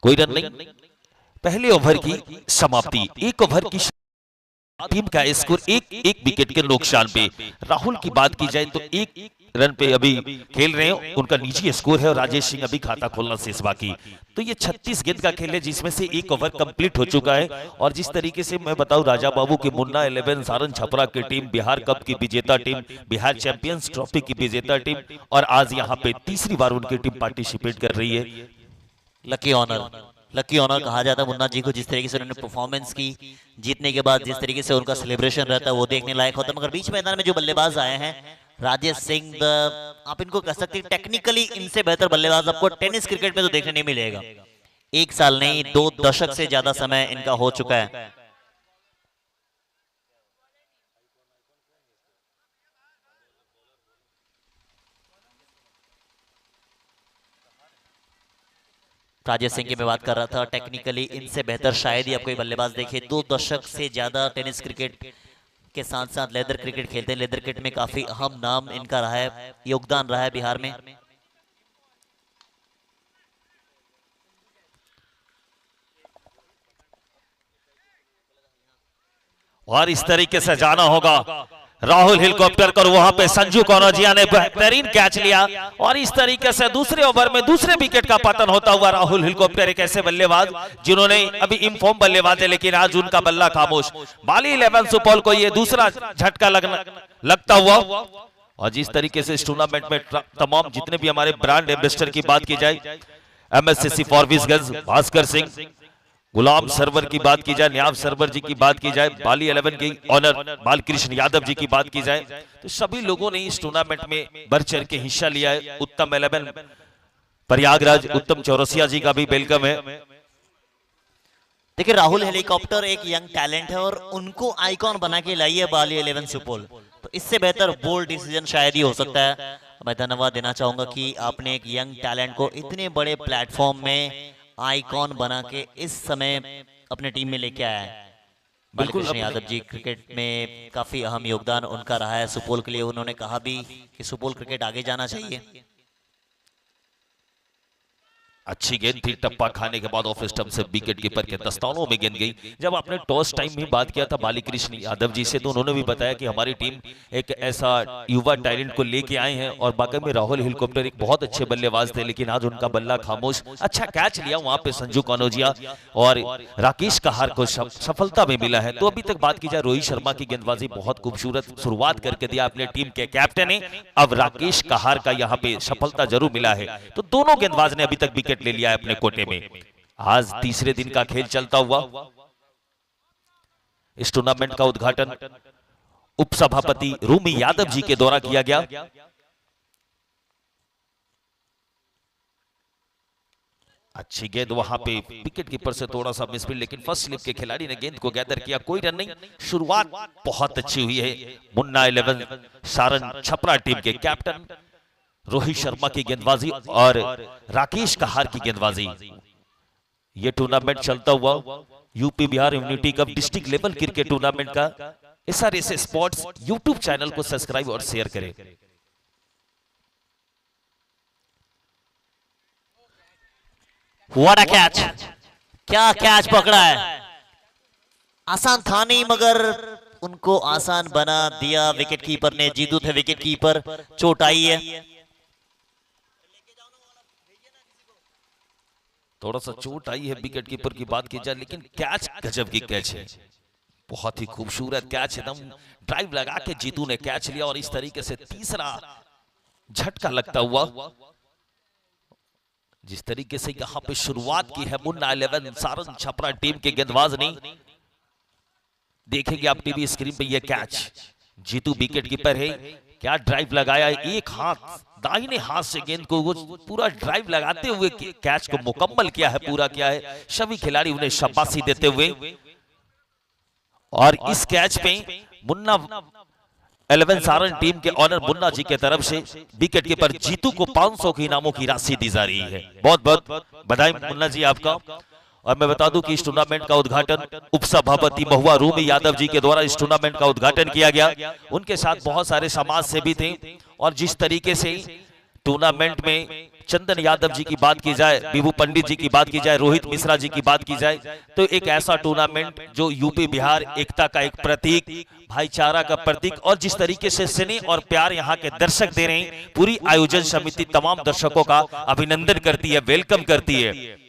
कोई रन नहीं। पहले ओवर की समाप्ति। एक ओवर की टीम का स्कोर एक एक विकेट के नुकसान पे। राहुल की बात की जाए तो एक रन पे अभी खेल रहे हैं, उनका निजी स्कोर है और राजेश सिंह अभी खाता खोलना शेष बाकी। तो ये 36 गेंद का खेल है जिसमें से एक ओवर कंप्लीट हो चुका है। और जिस तरीके से मैं बताऊं, राजा बाबू की मुन्ना 11 सारन छपरा की टीम बिहार कप की विजेता टीम, बिहार चैंपियंस ट्रॉफी की विजेता टीम, और आज यहाँ पे तीसरी बार उनकी टीम पार्टिसिपेट कर रही है। लकी ऑनर, लकी ऑनर कहा जाता है मुन्ना जी को। जिस तरीके से उन्होंने परफॉर्मेंस की जीतने के बाद, जिस तरीके से उनका सेलिब्रेशन रहता है वो देखने लायक होता है। मगर बीच मैदान में जो बल्लेबाज आए हैं, राजेश सिंह, आप इनको कह सकते हैं टेक्निकली इनसे बेहतर बल्लेबाज आपको टेनिस क्रिकेट में तो देखने नहीं मिलेगा। एक साल नहीं, 2 दशक से ज्यादा समय इनका हो चुका है। राजेश सिंह की मैं बात कर रहा था, टेक्निकली इनसे बेहतर शायद ही आप कोई बल्लेबाज देखे। 2 दशक से ज्यादा टेनिस क्रिकेट के साथ साथ लेदर क्रिकेट खेलते हैं। लेदर क्रिकेट में काफी अहम नाम इनका रहा है, योगदान रहा है बिहार में। और इस तरीके से जाना होगा राहुल हेलीकॉप्टर कर, वहां पे संजू कनौजिया ने बेहतरीन कैच लिया। और इस तरीके से दूसरे ओवर में दूसरे विकेट का पतन होता हुआ राहुल हेलीकॉप्टर एक ऐसे बल्लेबाज जिन्होंने अभी इनफॉर्म बल्लेबाज है, लेकिन आज उनका बल्ला खामोश। बाली 11 सुपौल को ये दूसरा झटका लगता हुआ। और जिस तरीके से इस टूर्नामेंट में तमाम जितने भी हमारे ब्रांड एम्बेसडर की बात की जाए, MSCC फॉरविसगंज, भास्कर सिंह, गुलाम सरवर की बात की जाए, न्याब सरवर जी की बात की जाए, बाली 11 की ऑनर बालकृष्ण यादव जी की बात की जाए, तो सभी लोगों ने इस टूर्नामेंट में बढ़ चढ़ के हिस्सा लिया है। उत्तम 11 प्रयागराज, उत्तम चौरसिया जी का भी वेलकम है। देखिए, राहुल हेलीकॉप्टर एक यंग टैलेंट है और उनको आइकॉन बना के लाई है बाली 11 सुपौल। तो इससे बेहतर बोल्ड डिसीजन शायद ही हो सकता है। मैं धन्यवाद देना चाहूंगा कि आपने एक यंग टैलेंट को इतने बड़े प्लेटफॉर्म में आइकॉन बना के इस समय अपने टीम में लेके आया है। बालकृष्ण यादव जी, क्रिकेट में काफी अहम योगदान उनका रहा है सुपौल के लिए। उन्होंने कहा भी कि सुपौल क्रिकेट आगे जाना चाहिए। अच्छी गेंद थी, टप्पा खाने के बाद ऑफ स्टंप से विकेट कीपर के दस्तानों में गेंद गई। जब आपने टॉस टाइम में बात किया था बालीकृष्ण यादव जी से, तो उन्होंने भी बताया कि हमारी टीम एक ऐसा युवा टैलेंट को लेके आए हैं। और वाकई में राहुल हेलीकॉप्टर एक बहुत अच्छे बल्लेबाज थे, लेकिन आज उनका बल्ला खामोश। अच्छा कैच लिया वहां पे संजू कनौजिया और राकेश कहार को सफलता में मिला है। तो अभी तक बात की जाए रोहित शर्मा की गेंदबाजी, बहुत खूबसूरत शुरुआत करके दिया अपने टीम के कैप्टन ने। अब राकेश कहार का यहाँ पे सफलता जरूर मिला है। तो दोनों गेंदबाज ने अभी तक विकेट ले लिया है अपने कोटे में। आज तीसरे दिन का खेल चलता हुआ इस टूर्नामेंट का उद्घाटन उपसभापति रूमी यादव जी के द्वारा किया गया। अच्छी गेंद वहां पे विकेट कीपर से थोड़ा सा मिसफील्ड, लेकिन फर्स्ट स्लिप के खिलाड़ी ने गेंद को गैदर किया। कोई रन नहीं, शुरुआत बहुत अच्छी हुई है। मुन्ना 11 सारन छपरा टीम के कैप्टन रोहित शर्मा की गेंदबाजी और राकेश कहार की गेंदबाजी। यह टूर्नामेंट चलता हुआ UP Bihar immunity cup district level cricket tournament का SRS स्पोर्ट्स यूट्यूब चैनल को सब्सक्राइब और शेयर करें। व्हाट अ कैच, क्या कैच पकड़ा है। आसान था नहीं, मगर उनको आसान बना दिया विकेट कीपर ने। जीतू थे विकेट कीपर, चोट आई है। थोड़ा सा चोट आई है विकेट कीपर की बात की जाए, लेकिन कैच गजब की कैच है, बहुत ही खूबसूरत कैच, एकदम ड्राइव लगा के जीतू ने कैच लिया। और इस तरीके से तीसरा झटका लगता हुआ, जिस तरीके से यहां पे शुरुआत की है मुन्ना 11 सारन छपरा टीम के गेंदबाज ने। देखेंगे आप टीवी स्क्रीन पे ये कैच, जीतू विकेट कीपर है, क्या ड्राइव लगाया, एक हाथ दाहिने हाथ से गेंद को वो पूरा ड्राइव लगाते हुए कैच को मुकम्मल किया है, पूरा किया है। सभी खिलाड़ी उन्हें शाबाशी देते हुए। और इस कैच पे मुन्ना 11 सारन टीम के ऑनर मुन्ना जी के तरफ से विकेट कीपर जीतू को 500 के इनामों की राशि दी जा रही है। बहुत बहुत बधाई मुन्ना जी आपका। और मैं बता दूं कि इस टूर्नामेंट का उद्घाटन उपसभापति महुआ रूमी यादव जी के द्वारा इस टूर्नामेंट का उद्घाटन किया गया। उनके साथ बहुत सारे समाज सेवी थे। और जिस तरीके से टूर्नामेंट में चंदन यादव जी की बात की जाए, विभू पंडित जी की बात की जाए, रोहित मिश्रा जी की बात की जाए, तो एक ऐसा टूर्नामेंट जो यूपी बिहार एकता का एक प्रतीक, भाईचारा का प्रतीक, और जिस तरीके से स्नेह और प्यार यहाँ के दर्शक दे रहे हैं, पूरी आयोजन समिति तमाम दर्शकों का अभिनंदन करती है, वेलकम करती है।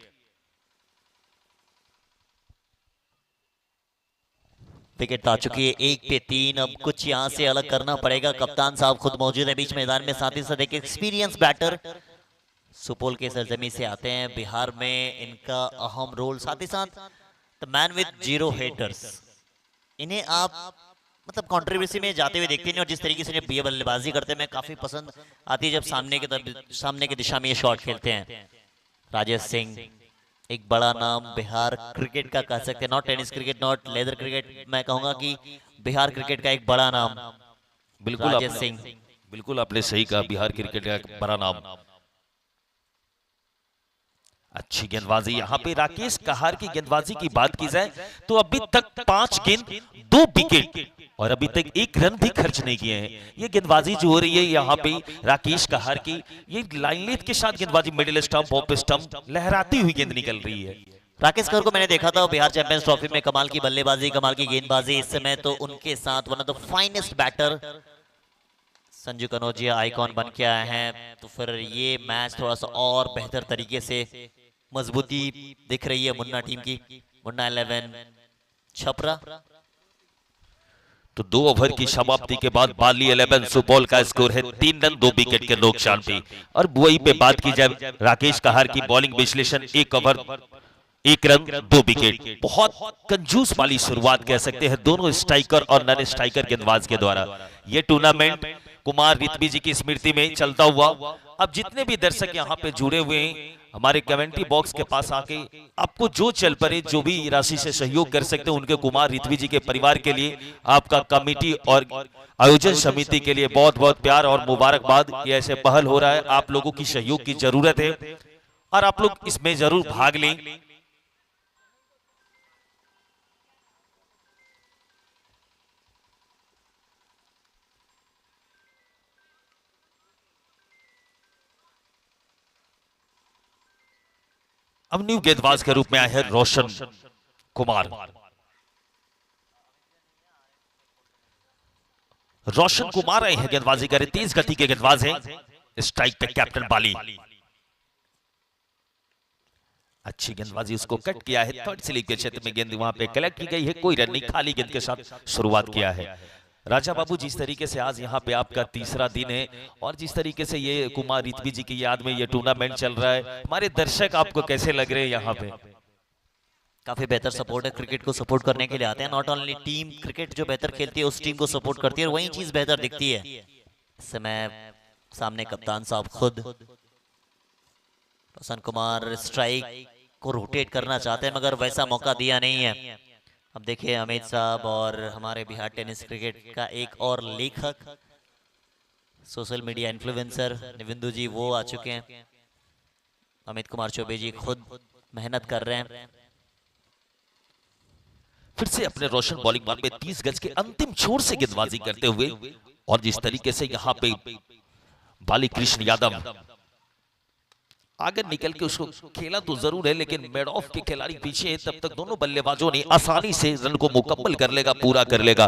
विकेट आ चुकी है 1 पे 3। अब कुछ यहाँ से अलग करना पड़ेगा। कप्तान साहब खुद मौजूद है बीच मैदान में, साथ ही साथ एक एक्सपीरियंस बैटर सुपौल के सरजमी से आते हैं। बिहार में इनका अहम रोल, साथ ही साथ द मैन विद 0 हेटर्स, इन्हें आप मतलब कंट्रोवर्सी में जाते हुए देखते हैं, और जिस तरीके से ये बल्लेबाजी करते हैं मैं काफी पसंद आती है जब सामने की दिशा में ये शॉट खेलते हैं। राजेश सिंह एक बड़ा नाम बिहार क्रिकेट का कह सकते हैं, not tennis cricket, not leather cricket, मैं कहूंगा कि बिहार क्रिकेट का एक बड़ा नाम बिल्कुल राजेश सिंह। बिल्कुल आपने सही कहा, बिहार क्रिकेट का एक बड़ा नाम। अच्छी गेंदबाजी यहाँ पे राकेश कहार की गेंदबाजी की बात की जाए तो अभी तक 5 गेंद 2 विकेट और अभी तक 1 रन भी खर्च नहीं किए हैं। ये गेंदबाजी जो हो रही है यहाँ पे राकेश कहार की, ये लाइन लेंथ के साथ गेंदबाजी, मिडिल स्टंप, ऑफ स्टंप, लहराती हुई गेंद निकल रही है। राकेश कहार को मैंने देखा था बिहार चैंपियंस ट्रॉफी में, कमाल की बल्लेबाजी, कमाल की गेंदबाजी। इस समय तो उनके साथ one of the finest batter Sanju Kanaujia icon बन के आए हैं, तो फिर ये मैच थोड़ा सा और बेहतर तरीके से मजबूती दिख रही है मुन्ना टीम की। मुन्ना 11 छपरा। तो 2 ओवर की समाप्ति के बाद बाली 11 सुपौल का स्कोर है 3 रन 2 विकेट के नुकसान पे। और वही पे बात की जाए राकेश कहार की बॉलिंग विश्लेषण, 1 ओवर 1 रन 2 विकेट। बहुत कंजूस वाली शुरुआत कह सकते हैं दोनों स्ट्राइकर और नन स्ट्राइकर गेंदबाज के द्वारा। ये टूर्नामेंट कुमार रितवी जी की स्मृति में चलता हुआ, अब जितने भी दर्शक यहाँ पे जुड़े हुए हैं हमारे कमेंट्री बॉक्स के पास आके आपको जो चल पड़े, जो भी राशि से सहयोग कर सकते हैं उनके कुमार रितवी जी के परिवार के लिए, आपका कमेटी और आयोजन समिति के लिए बहुत बहुत प्यार और मुबारकबाद। ये ऐसे पहल हो रहा है, आप लोगों की सहयोग की जरूरत है और आप लोग इसमें जरूर भाग लें। अब न्यू गेंदबाज के रूप में आए हैं रोशन कुमार। रोशन कुमार आए हैं गेंदबाजी करे, तेज गति के गेंदबाज हैं। स्ट्राइक पे कैप्टन बाली, अच्छी गेंदबाजी, उसको कट किया है। 3rd स्लिप के क्षेत्र में गेंद वहां पे कलेक्ट की गई है, कोई रन नहीं, खाली गेंद के साथ शुरुआत किया है। राजा बाबू, जिस तरीके से आज यहाँ पे आपका तीसरा दिन है और जिस तरीके से ये कुमार रितवी जी की याद में ये टूर्नामेंट चल रहा है, हमारे दर्शक आपको कैसे लग रहे हैं यहाँ पे? काफी बेहतर सपोर्ट है, क्रिकेट को सपोर्ट करने के लिए आते हैं। नॉट ओनली टीम क्रिकेट जो बेहतर खेलती है उस टीम को सपोर्ट करती है और वही चीज बेहतर दिखती है। इस समय सामने कप्तान साहब खुद रोशन कुमार स्ट्राइक को रोटेट करना चाहते हैं मगर वैसा मौका दिया नहीं है। अब देखिए अमित साहब और हमारे बिहार टेनिस क्रिकेट का एक और लेखक, सोशल मीडिया इन्फ्लुएंसर निविंदु जी, वो आ चुके हैं। अमित कुमार चौबे जी खुद मेहनत कर रहे हैं। फिर से अपने रोशन बॉलिंग मान में 30 गज के अंतिम छोर से गेंदबाजी करते हुए, और जिस तरीके से यहाँ पे बाली कृष्ण यादव आगे निकल के उसको खेला तो जरूर है, लेकिन मेड ऑफ के खिलाड़ी पीछे है, तब तक दोनों बल्लेबाजों ने आसानी से रन को मुकम्मल कर लेगा, पूरा कर लेगा।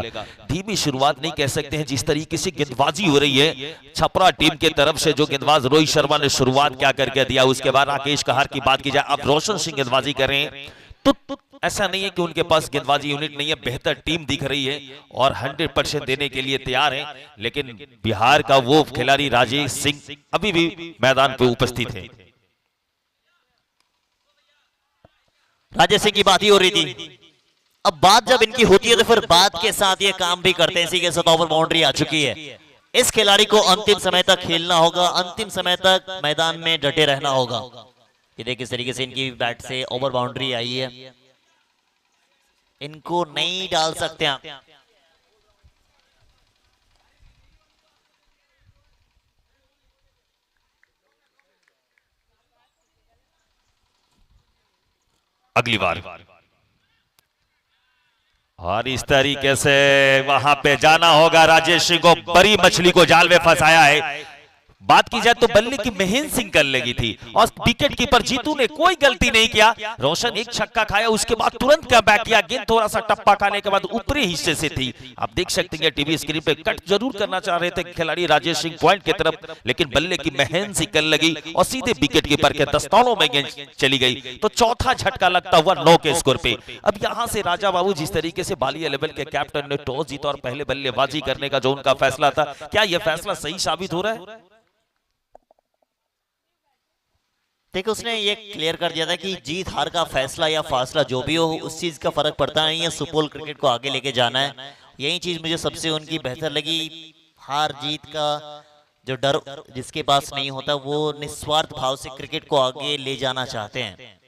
धीमी शुरुआत नहीं कह सकते हैं, जिस तरीके से गेंदबाजी हो रही है छपरा टीम के तरफ से, जो गेंदबाज रोहित शर्मा ने शुरुआत क्या करके दिया। उसके बाद राकेश कहार की बात की जाए, अब रोशन सिंह गेंदबाजी कर रहे हैं, तो ऐसा नहीं है कि उनके पास गेंदबाजी यूनिट नहीं है, बेहतर टीम दिख रही है और 100% देने के लिए तैयार है। लेकिन बिहार का वो खिलाड़ी राजेश सिंह अभी भी मैदान पे उपस्थित है। राजेश सिंह की बात ही हो रही थी। अब बात जब इनकी होती है तो फिर बात के साथ ये काम भी करते हैं। इसी के साथ ओवर बाउंड्री आ चुकी है। इस खिलाड़ी को अंतिम समय तक खेलना होगा, अंतिम समय तक मैदान में डटे रहना होगा। ये देखिए किस तरीके से इनकी बैट से ओवर बाउंड्री आई है, इनको नहीं डाल सकते आप। अगली बार और इस तरीके से वहां पे जाना होगा। राजेश सिंह को बड़ी मछली को जाल में फंसाया है, बात की जाए तो बल्ले की महेंद्र सिंह कर लगी थी और विकेट कीपर जीतू ने कोई गलती नहीं किया। रोशन एक छक्का खाया, उसके बाद तुरंत कम बैक किया। गेंद थोड़ा सा टप्पा खाने के बाद ऊपरी हिस्से से थी। आप देख सकते हैं टीवी स्क्रीन पे कट जरूर करना चाह रहे थे खिलाड़ी राजेश सिंह पॉइंट की तरफ, लेकिन बल्ले की महेंद्र सिंह कर लगी और सीधे विकेट कीपर के दस्तानों में गेंद चली गई। तो चौथा झटका लगता हुआ 9 के स्कोर पे। अब यहां से राजा बाबू जिस तरीके से बाली लेवल के कैप्टन ने टॉस जीता और पहले बल्लेबाजी करने का जो उनका फैसला था, क्या यह फैसला सही साबित हो रहा है? देखो, उसने ये क्लियर कर दिया था कि जीत हार का फैसला या फासला जो भी हो, उस चीज का फर्क पड़ता नहीं है। सुपौल क्रिकेट को आगे लेके जाना है, यही चीज मुझे सबसे उनकी बेहतर लगी। हार जीत का जो डर जिसके पास नहीं होता, वो निस्वार्थ भाव से क्रिकेट को आगे ले जाना चाहते हैं।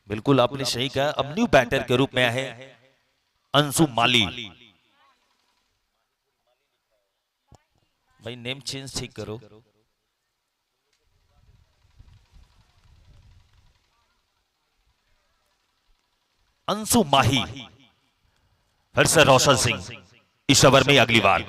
बिल्कुल आपने सही कहा। अब न्यू बैटर के रूप में आए अंशु माली। भाई नेम चेंज ठीक करो। अंशु माही, फिर से रोशन सिंह इस ओवर में अगली बार।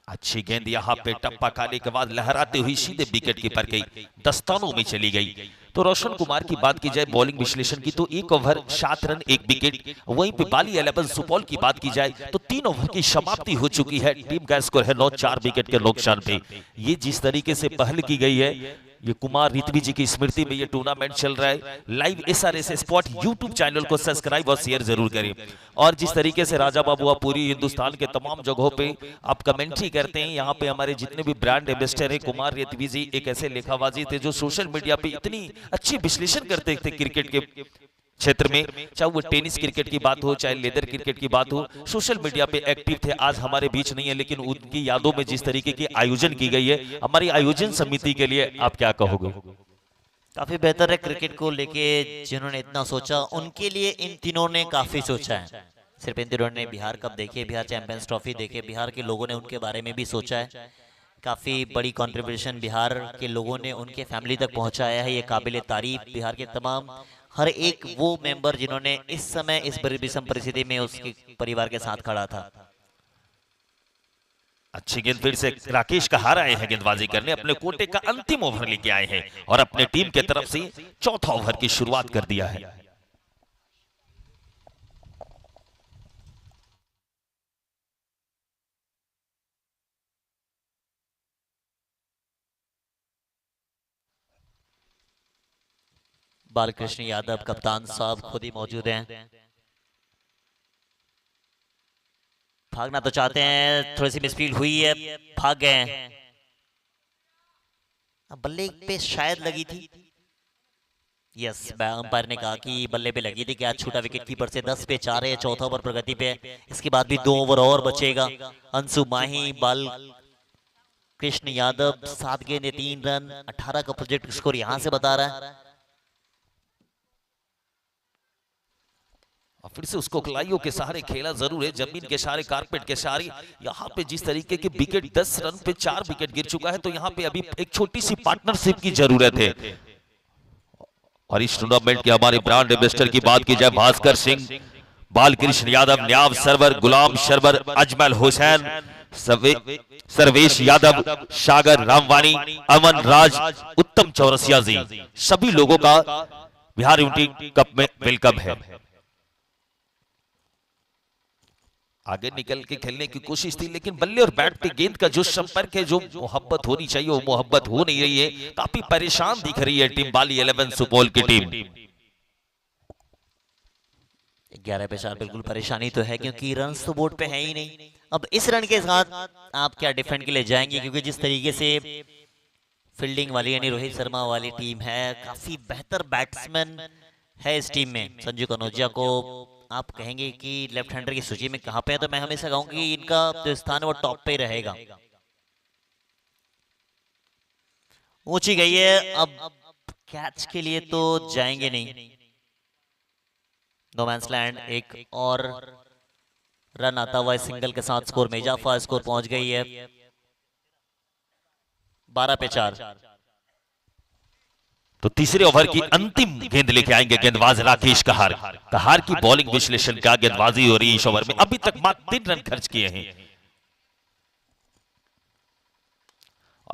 अच्छी गेंद यहां पे टप्पा खाने के बाद लहराते हुई सीधे विकेट कीपर के दस्तानों में चली गई। तो रोशन कुमार की बात की जाए बॉलिंग विश्लेषण की, तो 1 ओवर 7 रन 1 विकेट। वहीं पे बाली 11 सुपौल की बात की जाए तो 3 ओवर की समाप्ति हो चुकी है। टीम का स्कोर है 9, 4 विकेट के नुकसान पे। ये जिस तरीके से पहल की गई है, ये कुमार रितवी जी की स्मृति में ये टूर्नामेंट चल रहा है। Live SRS spot YouTube channel को सब्सक्राइब और शेयर जरूर करें। और जिस तरीके से राजा बाबू आप पूरी हिंदुस्तान के तमाम जगहों पे आप कमेंट्री करते हैं, यहाँ पे हमारे जितने भी ब्रांड एम्बेसडर है, कुमार रितवी जी एक ऐसे लेखाबाजी थे जो सोशल मीडिया पे इतनी अच्छी विश्लेषण करते थे क्रिकेट के क्षेत्र में, चाहे वो टेनिस क्रिकेट की बात हो, चाहे लेदर क्रिकेट की बात हो, सोशल मीडिया पे एक्टिव थे। आज हमारे बीच नहीं है, लेकिन उनकी यादों में जिस तरीके की आयोजन की गई है, हमारी आयोजन समिति के लिए आप क्या कहोगे? काफी बेहतर है। क्रिकेट को लेके जिन्होंने इतना सोचा, उनके लिए इन तीनों ने काफी सोचा है। सिर्फ इन तीनों ने बिहार कप देखे, बिहार चैंपियंस ट्रॉफी देखे, बिहार के लोगों ने उनके बारे में भी सोचा है। काफी बड़ी कंट्रीब्यूशन बिहार के लोगों ने उनके फैमिली तक पहुंचाया है। ये काबिले तारीफ बिहार के तमाम हर एक वो मेंबर जिन्होंने इस समय इस बड़ी विषम परिस्थिति में उसके परिवार के साथ खड़ा था। अच्छी गेंद फिर से राकेश कहार आए हैं गेंदबाजी करने, अपने कोटे का अंतिम ओवर लेके आए हैं और अपने टीम के तरफ से चौथा ओवर की शुरुआत कर दिया है। बालकृष्ण यादव कप्तान साहब खुद ही मौजूद हैं। भागना तो चाहते हैं, थोड़ी सी मिसफील्ड हुई है, भाग गए हैं। बल्ले पे शायद लगी थी। यस, अंपायर ने कहा कि बल्ले पे लगी थी। क्या छूटा विकेट कीपर से 10 पे 4 है, चौथा ओवर प्रगति पे। इसके बाद भी 2 ओवर और बचेगा। अंशु माही, बाल कृष्ण यादव 7 गेंद 3 रन, 18 का प्रोजेक्ट स्कोर यहां से बता रहा है। फिर से उसको कलाइयों के सहारे खेला जरूर है, जमीन के सहारे, कारपेट के सहारे। यहाँ पे जिस तरीके के विकेट 10 रन पे 4 विकेट गिर चुका है, तो यहाँ पे अभी एक छोटी सी पार्टनरशिप की जरूरत है। और इस टूर्नामेंट के हमारे ब्रांड एम्बेसडर की बात की जाए, भास्कर सिंह, बालकृष्ण यादव, न्याब सरवर, गुलाम सरवर, अजमल हुसैन, सर्वेश यादव, सागर रामवानी, अमन राज, उत्तम चौरसिया जी, सभी लोगों का बिहार यूनिटी कप में वेलकम है। आगे निकल के खेलने की कोशिश थी, लेकिन बल्ले और बैट पे गेंद का जो संपर्क है, जो मोहब्बत होनी चाहिए, वो मोहब्बत हो नहीं रही है। काफी परेशान दिख रही है टीम बाली 11 सुपौल की टीम। 11 पे 4 बिल्कुल परेशानी तो है, क्योंकि रन्स तो बोर्ड पे है ही नहीं। अब इस रन के साथ आप क्या डिफेंड के लिए जाएंगे, क्योंकि जिस तरीके से फील्डिंग वाली यानी रोहित शर्मा वाली टीम है, काफी बेहतर बैट्समैन है इस टीम में। संजू कनौजिया को आप कहेंगे कि लेफ्ट हैंडर की सूची में कहां पे है, तो मैं हमेशा कहूंगा कि इनका जो स्थान है वो टॉप पे रहेगा। ऊंची गई है, अब कैच के लिए तो जाएंगे नहीं। नो मैंस लैंड, एक और रन आता हुआ सिंगल के साथ स्कोर में इजाफा, स्कोर पहुंच गई है 12 पे 4। तो तीसरे ओवर की अंतिम गेंद लेके आएंगे गेंदबाज राकेश कहार। कहार की बॉलिंग विश्लेषण क्या गेंदबाजी हो रही है इस ओवर में। अभी तक मात्र 3 रन खर्च किए हैं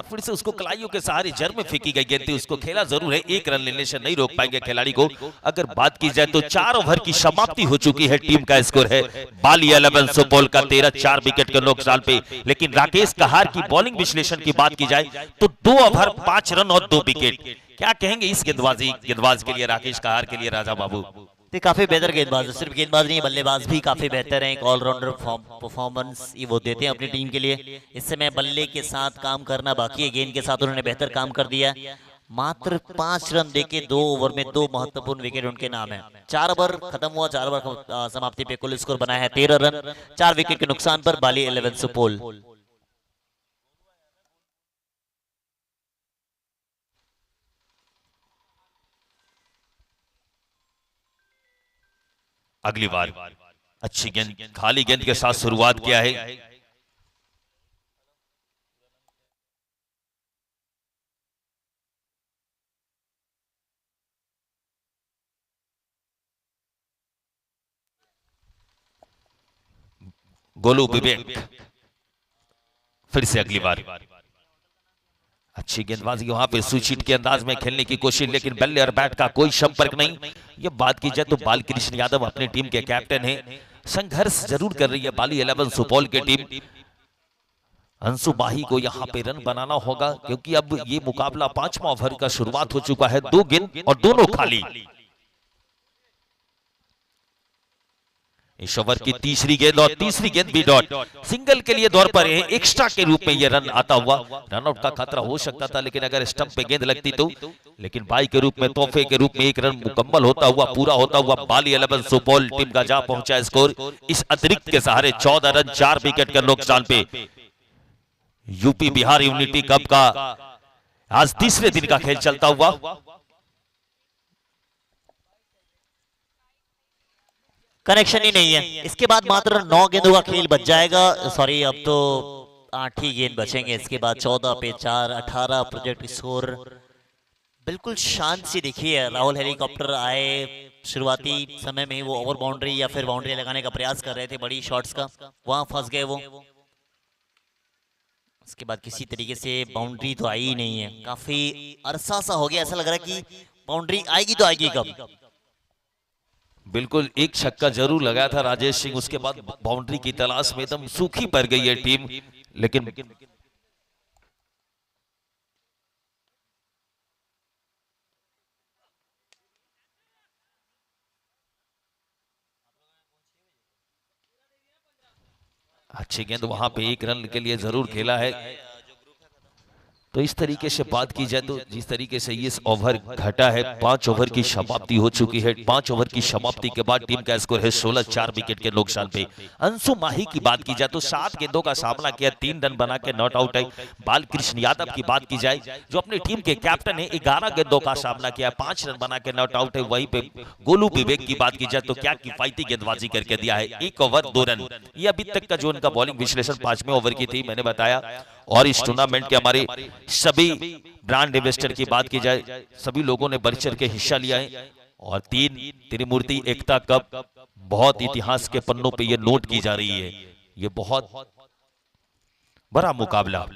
और फिर से उसको कलाइयों के सहारे जर में फेंकी गई गेंद थी, उसको खेला जरूर है, एक रन लेने से नहीं रोक पाएंगे खिलाड़ी को। अगर बात की जाए तो 4 ओवर की समाप्ति हो चुकी है, टीम का स्कोर है बाली 11 सुपौल का 13, 4 विकेट के नुकसान पे। लेकिन राकेश कहार की बॉलिंग विश्लेषण की बात की जाए तो 2 ओवर 5 रन और 2 विकेट। क्या कहेंगे इस गेंदबाज के लिए, राकेश कहार के लिए राजा बाबू? तो काफी बेहतर गेंदबाज है, सिर्फ गेंदबाज नहीं बल्लेबाज भी काफी बेहतर है, एक ऑलराउंडर परफॉर्मेंस ये वो देते हैं अपनी टीम के लिए। इस समय बल्ले के साथ काम करना बाकी है, गेंद के साथ उन्होंने बेहतर काम कर दिया। मात्र 5 रन देके 2 ओवर में 2 महत्वपूर्ण विकेट उनके नाम है। 4 ओवर खत्म हुआ, 4 ओवर समाप्ति पे कुल स्कोर बना है 13 रन, 4 विकेट के नुकसान पर बाली 11 सुपौल। अगली बार अच्छी गेंद, खाली गेंद के साथ शुरुआत किया है। गोलू विवेक फिर से अगली बार अच्छी गेंदबाजी, वहां पे स्विच के अंदाज में खेलने की कोशिश, लेकिन बल्ले और बैट का कोई संपर्क नहीं। ये बात की जाए तो बालकृष्ण यादव अपनी टीम के कैप्टन हैं, संघर्ष जरूर कर रही है बाली 11 सुपौल की टीम। अंशु माही को यहां पे रन बनाना होगा, क्योंकि अब ये मुकाबला 5वां ओवर का शुरुआत हो चुका है, 2 गेंद और दोनों खाली। इस ओवर की तीसरी गेंद और तीसरी गेंद भी डॉट, सिंगल के लिए दौर पर है, एक्स्ट्रा के रूप में यह रन आता हुआ। रनआउट का खतरा हो सकता था, लेकिन अगर स्टंप पे गेंद लगती तो, लेकिन बाई के रूप में, तोहफे के रूप में 1 रन मुकम्मल होता हुआ, पूरा होता हुआ बाली 11 सुपौल टीम का जा पहुंचा स्कोर इस अतिरिक्त के सहारे 14 रन 4 विकेट के नुकसान पे। यूपी बिहार यूनिटी कप का आज तीसरे दिन का खेल चलता हुआ। कनेक्शन ही नहीं है, इसके बाद मात्र 9 गेंदों का खेल बच जाएगा। सॉरी, अब तो 8 ही गेंद बचेंगे, इसके बाद 14 पे 4, 18 प्रोजेक्ट स्कोर। बिल्कुल शांत सी दिखी है, राहुल हेलीकॉप्टर आए शुरुआती समय में ही वो ओवर बाउंड्री या फिर बाउंड्री लगाने का प्रयास कर रहे थे बड़ी शॉट्स का, वहां फंस गए वो। उसके बाद किसी तरीके से बाउंड्री तो आई ही नहीं है, काफी अरसा सा हो गया, ऐसा लग रहा है कि बाउंड्री आएगी तो आएगी कब। बिल्कुल एक छक्का जरूर लगाया था राजेश सिंह, उसके बाद बाउंड्री की तलाश में एकदम सूखी पड़ गई है टीम। लेकिन अच्छी गेंद, वहां पे 1 रन के लिए जरूर खेला है। तो इस तरीके से बात की जाए तो जिस तरीके से ये ओवर घटा है, 5 ओवर की समाप्ति हो चुकी है। 5 ओवर की समाप्ति के बाद टीम का स्कोर है 16, 4 विकेट के नुकसान पे। अंशु माही की बात की जाए तो 7 गेंदों का सामना किया, 3 रन बना के नॉट आउट है। बालकृष्ण यादव की बात की जाए जो अपनी टीम के कैप्टन है, 11 गेंदों का सामना किया, 5 रन बना के नॉट आउट है। वहीं पे गोलू विवेक की बात की जाए तो क्या किफायती गेंदबाजी करके दिया है, 1 ओवर 2 रन। ये अभी तक का जो उनका बॉलिंग विश्लेषण 5वें ओवर की थी, मैंने बताया। और इस टूर्नामेंट के हमारे सभी ब्रांड इन्वेस्टर की बात की जाए, सभी लोगों ने बढ़ चढ़ के हिस्सा लिया है। और 3 त्रिमूर्ति एकता कप बहुत इतिहास के पन्नों पे ये नोट की जा रही है, ये बहुत बड़ा मुकाबला।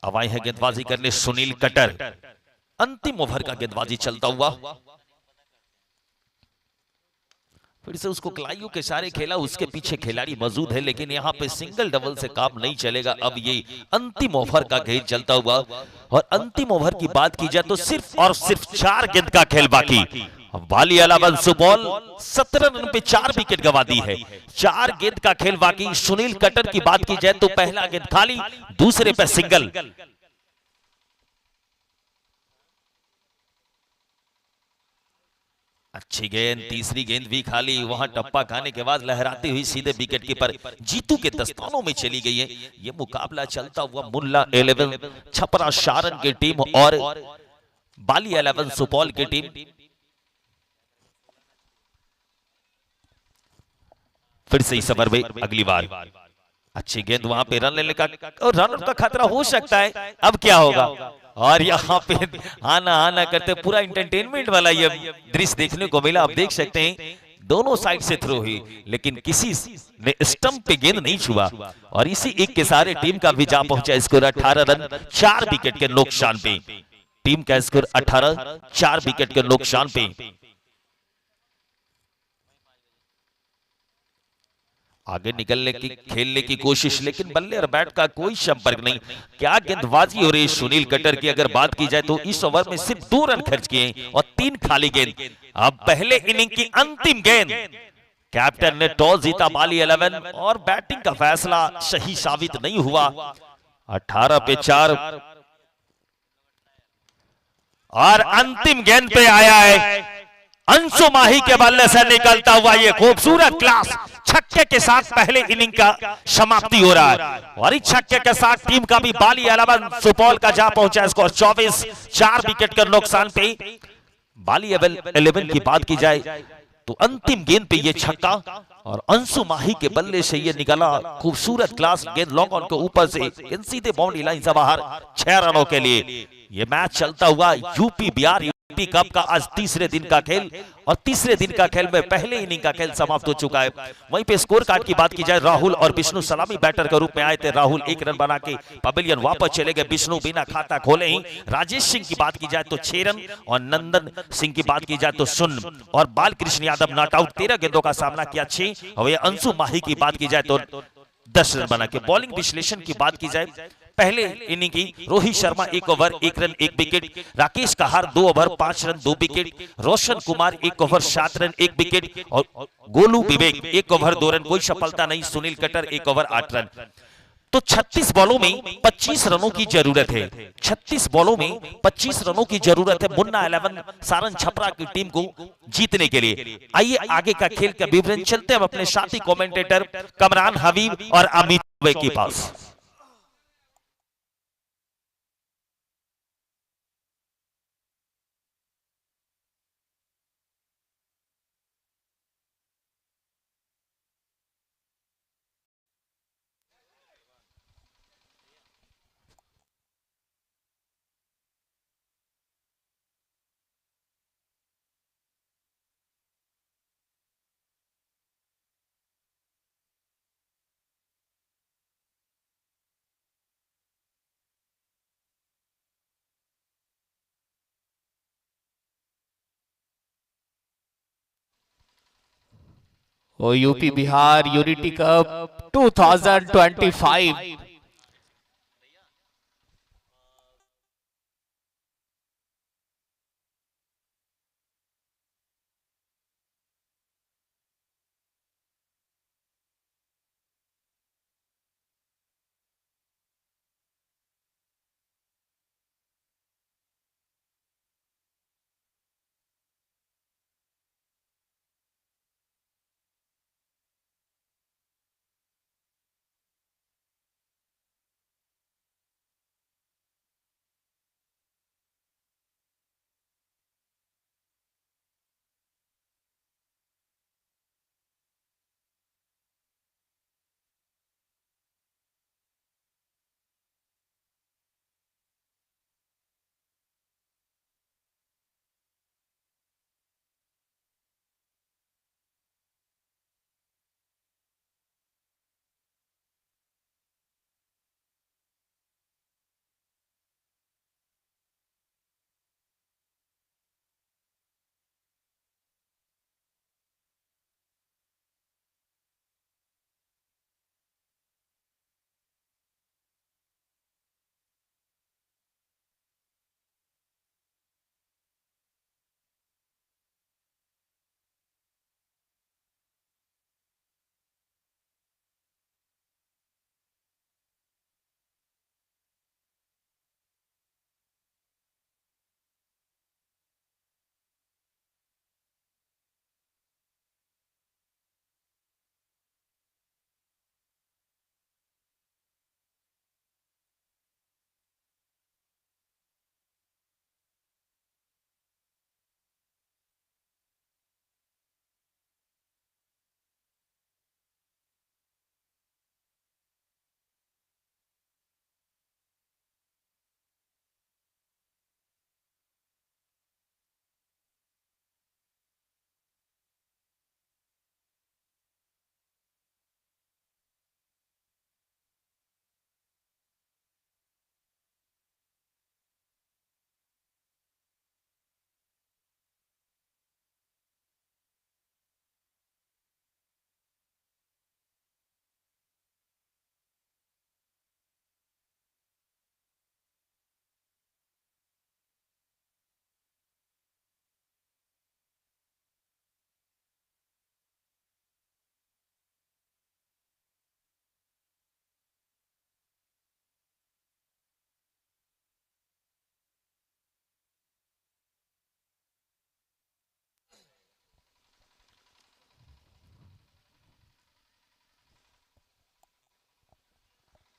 अब आए हैं गेंदबाजी करने सुनील कटर, अंतिम ओवर का गेंदबाजी चलता हुआ। फिर से उसको कलाइयों के सारे खेला, उसके पीछे खिलाड़ी मौजूद है, लेकिन यहाँ पे सिंगल डबल से काम नहीं चलेगा। अब ये अंतिम ओवर का खेल चलता हुआ, और अंतिम ओवर की बात की जाए तो सिर्फ और सिर्फ 4 गेंद का खेल बाकी। बाली 11 सुपौल 17 रन पे 4 विकेट गंवा दी है, 4 गेंद का खेल बाकी। सुनील कटर की बात की जाए तो पहला गेंद खाली, दूसरे पे सिंगल। अच्छी गेंद, तीसरी गेंद भी खाली, वहां टप्पा खाने के बाद लहराती हुई सीधे विकेट कीपर जीतू के दस्तानों में चली गई है। यह मुकाबला चलता हुआ मुल्ला 11 छपरा शारन की टीम और बाली 11 सुपौल की टीम। फिर से इस ओवर में अगली बार अच्छी गेंद वहां पे रन लेने का और रन आउट का खतरा हो सकता है। अब क्या होगा, और यहाँ पे आना आना करते पूरा इंटरटेनमेंट वाला ये दृश्य देखने को मिला। आप देख सकते हैं दोनों साइड से थ्रो हुई, लेकिन किसी ने स्टंप पे गेंद नहीं छुआ और इसी एक के सारे टीम का भी जा पहुंचा स्कोर 18 रन 4 विकेट के नुकसान पे। टीम का स्कोर 18 4 विकेट के नुकसान पे। आगे निकलने की खेलने की कोशिश, लेकिन बल्ले और बैट का कोई संपर्क नहीं। क्या गेंदबाजी हो रही है सुनील कटर की। अगर बात की जाए तो इस ओवर में सिर्फ 2 रन खर्च किए और 3 खाली गेंद। अब पहले इनिंग की अंतिम गेंद, कैप्टन ने टॉस जीता बाली 11 और बैटिंग का फैसला सही साबित नहीं हुआ। 18 पे 4 और अंतिम गेंद पे आया है अंशु माही के बल्ले से निकलता हुआ ये खूबसूरत क्लास छक्के के साथ पहले इनिंग का समाप्ति हो रहा है और इस छक्के के साथ टीम का भी बाली 11 सुपौल का जा पहुंचा स्कोर 24 4 विकेट के नुकसान पे। बाली 11 की बात की जाए तो अंतिम गेंद पे ये छक्का और अंशु माही के बल्ले से ये निकला खूबसूरत क्लास गेंद लॉन्ग ऑन के ऊपर से गेंद सीधे बाउंड्री लाइन से बाहर 6 रनों के लिए। ये मैच चलता हुआ यूपी बिहार यूपी कप का आज तीसरे दिन का खेल और तीसरे दिन का खेल में पहले इनिंग का खेल समाप्त हो चुका है। वहीं पे स्कोर कार्ड की बात की जाए, राहुल और विष्णु सलामी बैटर के रूप में आए थे। राहुल 1 रन बना के पवेलियन वापस चले गए। विष्णु बिना खाता खोले ही। राजेश सिंह की बात की जाए तो 6 रन और नंदन सिंह की बात की जाए तो 0 और बालकृष्ण यादव नॉट आउट 13 गेंदों का सामना किया 6 और ये अंशु माही की बात की जाए तो 10 रन बना के। बॉलिंग विश्लेषण की बात की जाए पहले इनिंग की Rohit Sharma 1 over 1 run 1 wicket, Rakesh Kahar 2 over 5 run 2 wicket, Roshan Kumar 1 over 7 run 1 wicket और गोलू विवेक 1 ओवर 2 रन, कोई सफलता नहीं। Sunil cutter 1 over 8 run. तो 36 बॉलों में 25 रनों की जरूरत है। 36 बॉलों में 25 रनों की जरूरत है मुन्ना 11 सारन छपरा की टीम को जीतने के लिए। आइए आगे का खेल का विवरण चलते हैं अपने साथी कमेंटेटर कमरान हबीब और अमित के पास। और यूपी बिहार यूनिटी कप 2025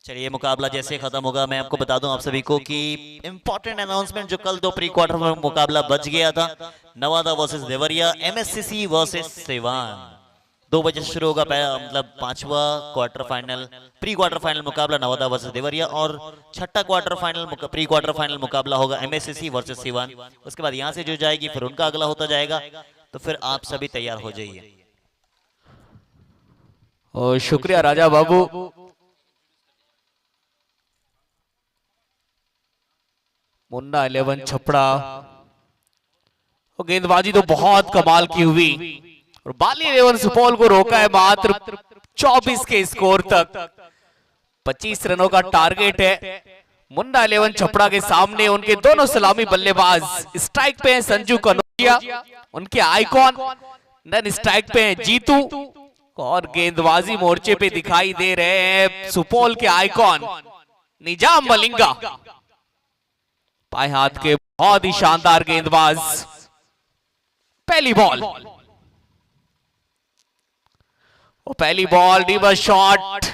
चलिए मुकाबला जैसे खत्म होगा मैं आपको बता दूं आप सभी को कि इंपॉर्टेंट अनाउंसमेंट जो कल 2 प्री क्वार्टर में मुकाबला बच गया था, Nawada versus Deoria, MSCC versus Siwan. 2 बजे से शुरू होगा मतलब 5वां quarter final pre quarter final मुकाबला नवादा वर्सेस देवरिया, और 6ठा quarter final pre quarter final मुकाबला होगा एमएससीसी वर्सेस सिवान। उसके बाद यहां से जो जाएगी फिर उनका अगला होता जाएगा, तो फिर आप सभी तैयार हो जाइए। और शुक्रिया राजा बाबू। मुन्ना 11 छपड़ा, और गेंदबाजी तो बहुत कमाल की हुई और बाली 11 सुपौल को रोका है मात्र 24 के स्कोर तक। 25 रनों का टारगेट है। मुन्ना 11 छपड़ा के सामने उनके दोनों सलामी बल्लेबाज स्ट्राइक पे हैं संजू कनौजिया, उनके आइकॉन, नन स्ट्राइक पे हैं जीतू, और गेंदबाजी मोर्चे पे दिखाई दे रहे हैं सुपौल के आइकॉन निजाम मलिंगा। बाएं हाथ के बहुत ही शानदार गेंदबाज। पहली बॉल, और पहली ball reverse shot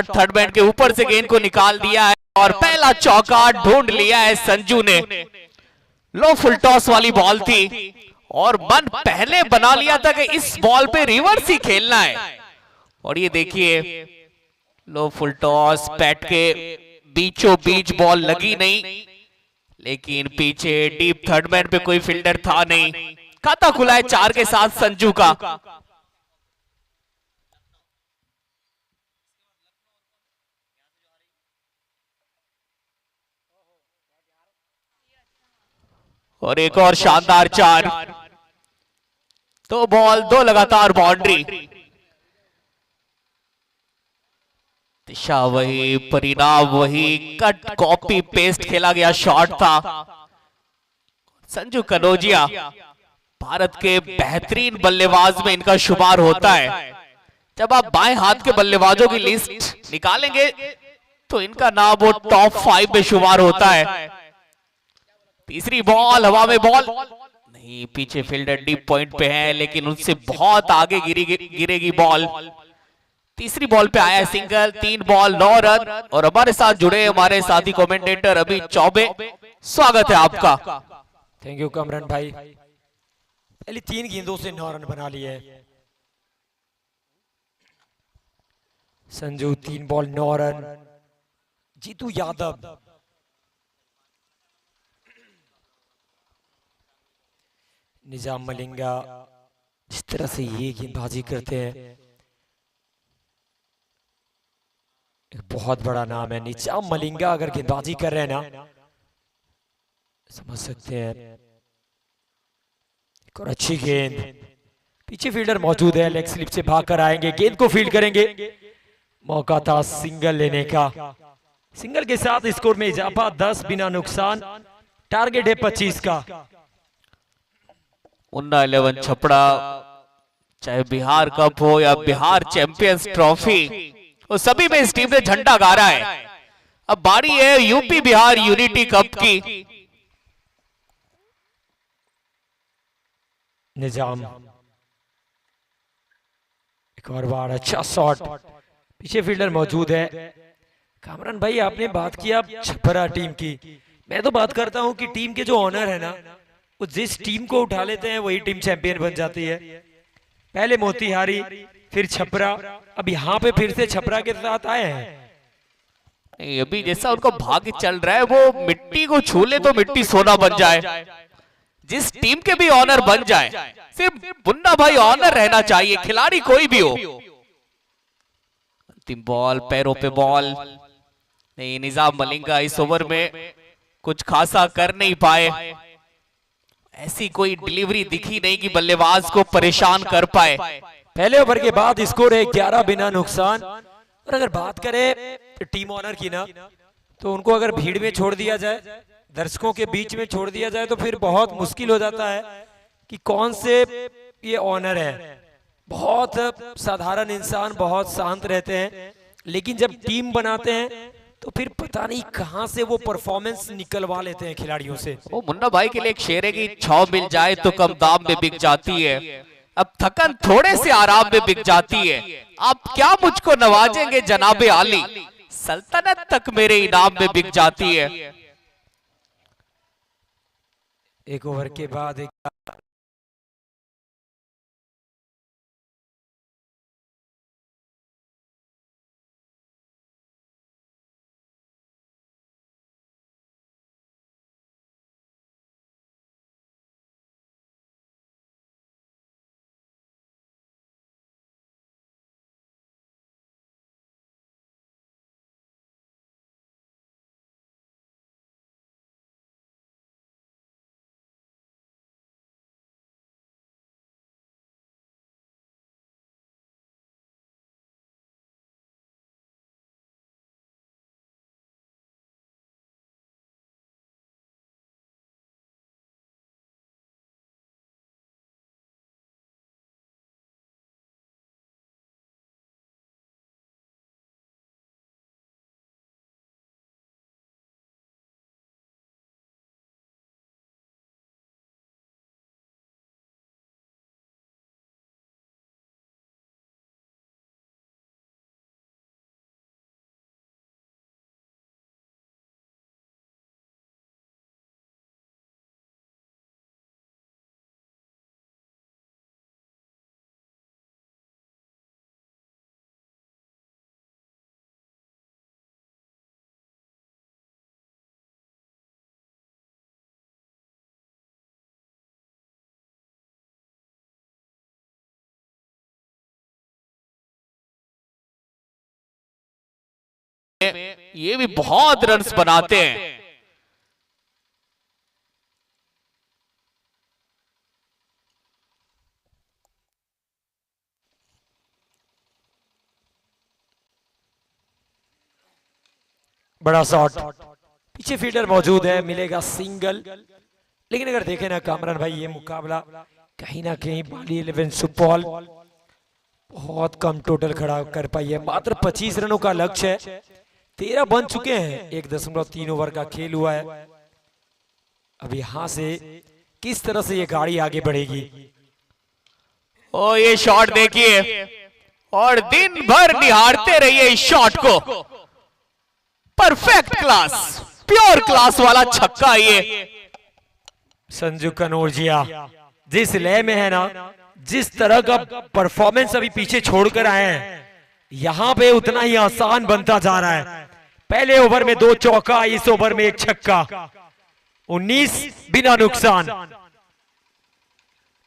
third bat के ऊपर से गेंद को निकाल दिया है, और पहला चौका ढूंढ लिया है संजू ने। लो फुल टॉस वाली बॉल थी, और मन पहले बना लिया था कि इस बॉल पे रिवर्स ही खेलना है, और ये देखिए लो फुल टॉस, बैट के बीचों बीच बॉल लगी नहीं, लेकिन पीछे डीप थर्ड मैन पे कोई फील्डर था नहीं। खाता खुला है 4 के साथ संजू का। और एक और शानदार 4। 2 बॉल 2 लगातार बाउंड्री। दिशा वही, परिणाम वही, कट कॉपी पेस्ट खेला गया शॉट था। संजू कनौजिया भारत के बेहतरीन बल्लेबाज में इनका शुमार होता है। जब आप बाएं हाथ के बल्लेबाजों की लिस्ट निकालेंगे तो इनका नाम वो टॉप 5 में शुमार होता है। तीसरी बॉल, हवा में बॉल नहीं, पीछे फील्डर डीप पॉइंट पे है, लेकिन उनसे बहुत आगे गिरेगी बॉल। तीसरी बॉल पे आया सिंगल। 3 बॉल 9 रन, और हमारे साथ जुड़े हमारे साथी कमेंटेटर अभी चौबे, स्वागत है आपका। थैंक यू कमरन भाई। पहले 3 गेंदों से 9 रन बना लिए संजू। 3 ball 9 run. जीतू यादव, निजाम मलिंगा, जिस तरह से ये गेंदबाजी करते हैं, एक बहुत बड़ा नाम है निजाम मलिंगा। अगर गेंदबाजी कर रहे हैं ना, समझ सकते हैं। एक और अच्छी गेंद, पीछे फील्डर मौजूद है, लेग स्लिप से भागकर आएंगे, गेंद को फील्ड करेंगे। मौका था सिंगल लेने का। सिंगल के साथ स्कोर में इजाफा, 10 बिना नुकसान। टारगेट है 25 का। मुन्ना 11 छपड़ा, चाहे बिहार कप हो या बिहार चैंपियंस ट्रॉफी, वो सभी में इस टीम ने झंडा गाड़ा है। अब बारी है यूपी बिहार यूनिटी कप की। निजाम, एक और बार अच्छा शॉट, पीछे फील्डर मौजूद है। कामरान भाई आपने बात किया छपरा टीम की, मैं तो बात करता हूं कि टीम के जो ऑनर है ना, वो जिस टीम को उठा लेते हैं वही टीम चैंपियन बन जाती है। पहले मोतिहारी, फिर छपरा, अब यहाँ पे फिर से छपरा के साथ आए हैं। अभी जैसा उनका भाग्य चल रहा है, वो मिट्टी को छू ले तो मिट्टी सोना बन जाए। जिस टीम के भी ऑनर बन जाए, सिर्फ मुन्ना भाई ऑनर रहना चाहिए, खिलाड़ी कोई भी हो। अंतिम बॉल, पैरों पे बॉल नहीं। निजाम मलिंगा इस ओवर में कुछ खासा कर नहीं पाए। ऐसी कोई डिलीवरी दिखी नहीं कि बल्लेबाज को परेशान कर पाए। पहले ओवर के बाद स्कोर है 11 बिना नुकसान। और अगर बात करें टीम ऑनर की ना, तो उनको अगर भीड़ में छोड़ दिया जाए, दर्शकों के बीच में छोड़ दिया जाए, तो फिर बहुत मुश्किल हो जाता है कि कौन से ये ऑनर है। बहुत साधारण इंसान, बहुत शांत रहते हैं, लेकिन जब टीम बनाते हैं तो फिर पता नहीं कहां से वो परफॉर्मेंस निकलवा लेते हैं खिलाड़ियों से। वो मुन्ना भाई के लिए एक शेर है कि 6 मिल जाए तो कम दाम में बिक जाती है। अब थकन थोड़े से आराम में बिक जाती है। आप क्या मुझको नवाजेंगे जनाबे आली, सल्तनत तक मेरे इनाम में बिक जाती है। एक ओवर के बाद एक ये भी बहुत रन्स बनाते हैं। बड़ा शॉट, पीछे फील्डर मौजूद है, मिलेगा सिंगल। लेकिन अगर देखें ना कामरान भाई, ये मुकाबला कहीं ना कहीं बाली 11 सुपौल बहुत कम टोटल खड़ा कर पाई है। मात्र 25 रनों का लक्ष्य है, 13 बन चुके हैं, 1.3 ओवर का खेल हुआ है। अब यहां से किस तरह से ये गाड़ी आगे बढ़ेगी। ओ ये शॉट देखिए, और दिन भर निहारते रहिए इस शॉट को। परफेक्ट क्लास, प्योर क्लास वाला छक्का ये। संजू कनौजिया जिस लय में है ना, जिस तरह का परफॉर्मेंस अभी पीछे छोड़कर आए हैं, यहां पे उतना ही आसान बनता जा रहा है। पहले ओवर में 2 चौका, इस ओवर में 1 छक्का, 19 बिना नुकसान।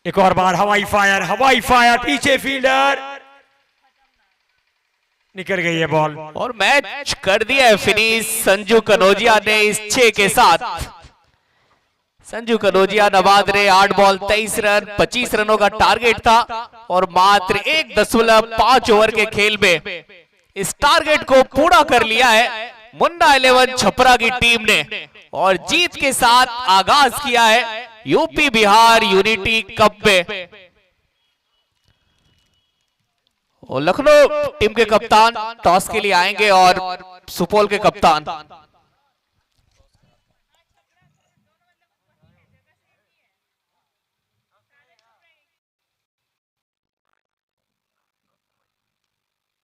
एक और बार हवाई फायर, पीछे फील्डर, निकल गई है बॉल और मैच कर दिया है फिनिश संजू कनौजिया ने इस 6 के साथ। संजू कनौजिया नवाद रहे 8 बॉल 23 रन, 25 रनों का टारगेट था और मात्र 1.5 ओवर के खेल में इस टारगेट को पूरा कर लिया है मुन्ना 11 छपरा की टीम ने, और जीत के साथ आगाज किया है यूपी बिहार यूनिटी कप में। और लखनऊ टीम के कप्तान टॉस के लिए आएंगे और सुपौल के कप्तान